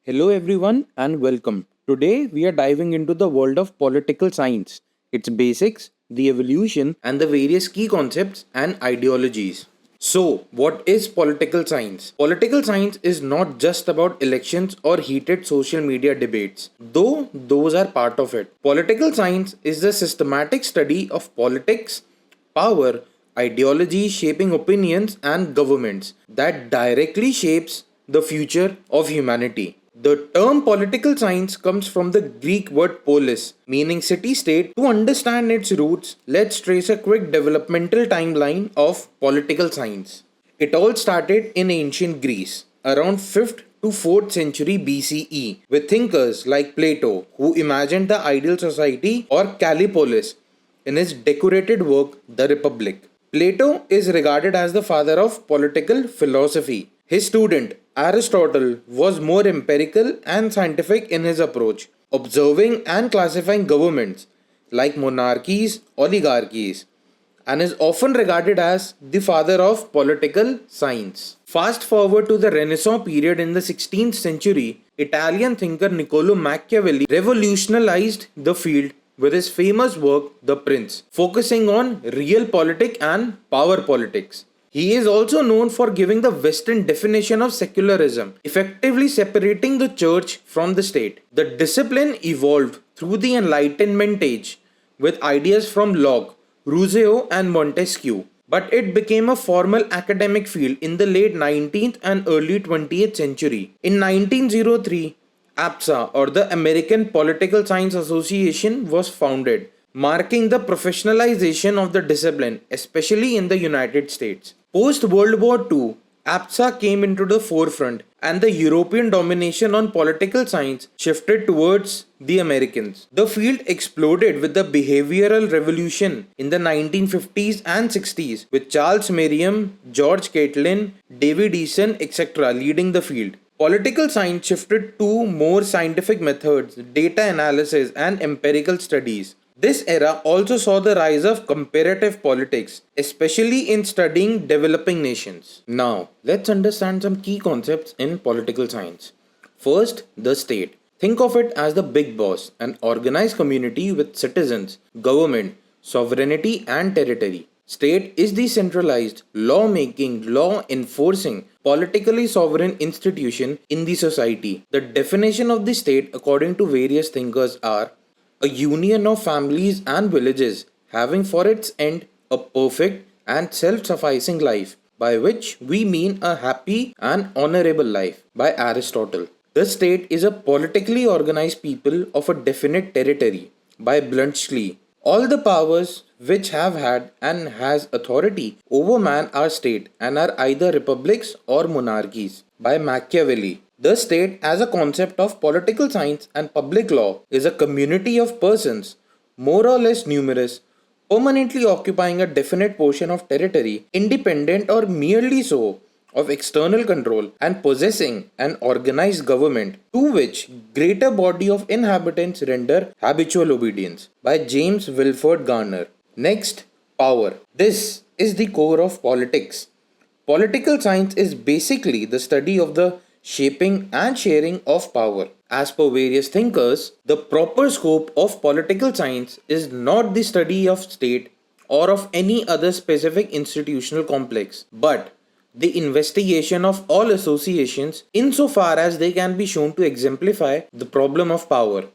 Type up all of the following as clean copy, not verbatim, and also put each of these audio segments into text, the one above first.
Hello, everyone, and welcome. Today, we are diving into the world of political science, its basics, the evolution, and the various key concepts and ideologies. So, what is political science? Political science is not just about elections or heated social media debates, though those are part of it. Political science is the systematic study of politics, power, ideology shaping opinions and governments that directly shapes the future of humanity. The term political science comes from the Greek word polis, meaning city state. To understand its roots, let's trace a quick developmental timeline of political science. It all started in ancient Greece, around 5th to 4th century BCE, with thinkers like Plato, who imagined the ideal society, or Callipolis, in his decorated work, The Republic. Plato is regarded as the father of political philosophy. His student, Aristotle, was more empirical and scientific in his approach, observing and classifying governments like monarchies, oligarchies, and is often regarded as the father of political science. Fast forward to the Renaissance period in the 16th century, Italian thinker Niccolo Machiavelli revolutionized the field with his famous work The Prince, focusing on realpolitik and power politics. He is also known for giving the Western definition of secularism, effectively separating the church from the state. The discipline evolved through the Enlightenment age with ideas from Locke, Rousseau, and Montesquieu, but it became a formal academic field in the late 19th and early 20th century. In 1903, APSA, or the American Political Science Association, was founded, marking the professionalization of the discipline, especially in the United States. Post World War II, APSA came into the forefront, and the European domination on political science shifted towards the Americans. The field exploded with the behavioral revolution in the 1950s and 60s, with Charles Merriam, George Catlin, David Eason, etc. leading the field. Political science shifted to more scientific methods, data analysis, and empirical studies. This era also saw the rise of comparative politics, especially in studying developing nations. Now, let's understand some key concepts in political science. First, the state. Think of it as the big boss, an organized community with citizens, government, sovereignty, and territory. State is the centralized, law making, law enforcing, politically sovereign institution in the society. The definition of the state, according to various thinkers, are a union of families and villages having for its end a perfect and self sufficing life, by which we mean a happy and honorable life, by Aristotle. The state is a politically organized people of a definite territory, by Bluntschli. All the powers which have had and has authority over man are state and are either republics or monarchies, by Machiavelli. The state, as a concept of political science and public law, is a community of persons, more or less numerous, permanently occupying a definite portion of territory, independent or merely so of external control, and possessing an organized government to which greater body of inhabitants render habitual obedience, by James Wilford Garner. Next, power. This is the core of politics. Political science is basically the study of the shaping and sharing of power. As per various thinkers, the proper scope of political science is not the study of state or of any other specific institutional complex, but the investigation of all associations insofar as they can be shown to exemplify the problem of power,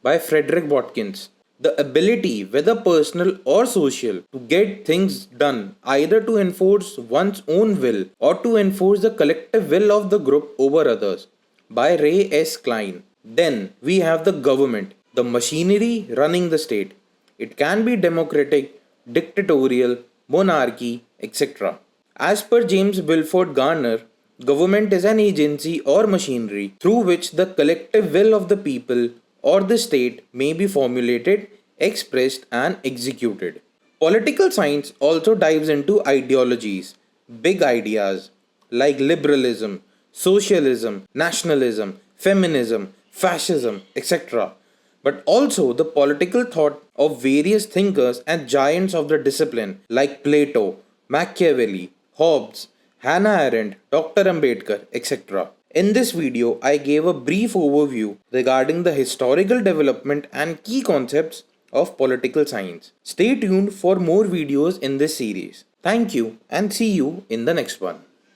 by Frederick Watkins. The ability, whether personal or social, to get things done, either to enforce one's own will or to enforce the collective will of the group over others, by Ray S. Klein. Then we have the government, the machinery running the state. It can be democratic, dictatorial, monarchy, etc. As per James Wilford Garner, government is an agency or machinery through which the collective will of the people or the state may be formulated, expressed, and executed. Political science also dives into ideologies, big ideas like liberalism, socialism, nationalism, feminism, fascism, etc., but also the political thought of various thinkers and giants of the discipline like Plato, Machiavelli, Hobbes, Hannah Arendt, Dr. Ambedkar, etc. In this video, I gave a brief overview regarding the historical development and key concepts of political science. Stay tuned for more videos in this series. Thank you and see you in the next one.